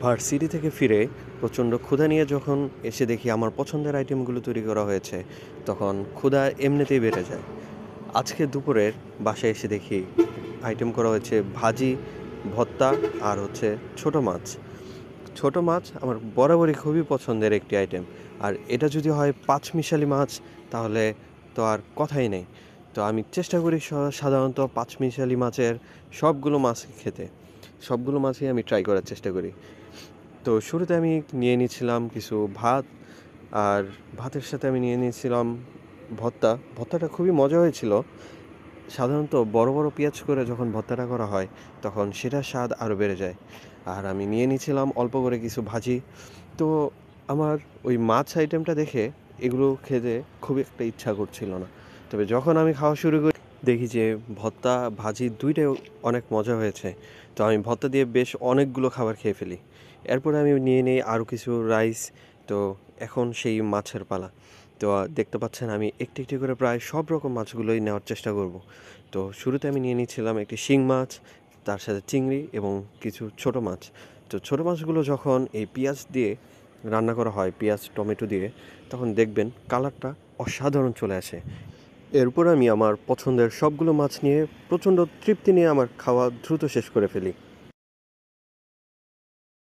Varsity থেকে ফিরে প্রচণ্ড ক্ষুধা নিয়ে যখন এসে দেখি আমার পছন্দের আইটেমগুলো তৈরি করা হয়েছে, তখন ক্ষুধা এমনিতেই বেড়ে যায়। আজকে দুপুরের বাসায় এসে দেখি আইটেম করা হয়েছে ভাজি, ভর্তা আর হচ্ছে ছোট মাছ। ছোট মাছ আমার বরাবরই খুবই পছন্দের একটি আইটেম। আর এটা যদি হয় পাঁচমিশালি মাছ, তাহলে তো আর কথাই নেই। তো আমি চেষ্টা করি সাধারণত পাঁচমিশালি মাছের সবগুলো মাছ খেতে। সবগুলো মাছই আমি ট্রাই করার চেষ্টা করি। তো শুরুতে আমি নিয়ে নিয়েছিলাম কিছু ভাত, আর ভাতের সাথে আমি নিয়ে নিয়েছিলাম ভর্তা। ভর্তাটা খুবই মজা হয়েছিল। সাধারণত বড় বড় পেঁয়াজ করে যখন ভর্তাটা করা হয়, তখন সেটার স্বাদ আরও বেড়ে যায়। আর আমি নিয়ে নিয়েছিলাম অল্প করে কিছু ভাজি। তো আমার ওই মাছ আইটেমটা দেখে এগুলো খেতে খুব একটা ইচ্ছা করছিল না। তবে যখন আমি খাওয়া শুরু করি, দেখি যে ভর্তা ভাজি দুইটাই অনেক মজা হয়েছে। তো আমি ভর্তা দিয়ে বেশ অনেকগুলো খাবার খেয়ে ফেলি। এরপরে আমি নিয়ে নিই আরও কিছু রাইস। তো এখন সেই মাছের পালা। তো দেখতে পাচ্ছেন আমি একটি একটি করে প্রায় সব রকম মাছগুলোই নেওয়ার চেষ্টা করব। তো শুরুতে আমি নিয়ে নিচ্ছিলাম একটি শিং মাছ, তার সাথে চিংড়ি এবং কিছু ছোট মাছ। তো ছোট মাছগুলো যখন এই পেঁয়াজ দিয়ে রান্না করা হয়, পেঁয়াজ টমেটো দিয়ে, তখন দেখবেন কালারটা অসাধারণ চলে আসে। এরপর আমি আমার পছন্দের সবগুলো মাছ নিয়ে প্রচণ্ড তৃপ্তি নিয়ে আমার খাওয়া দ্রুত শেষ করে ফেলি।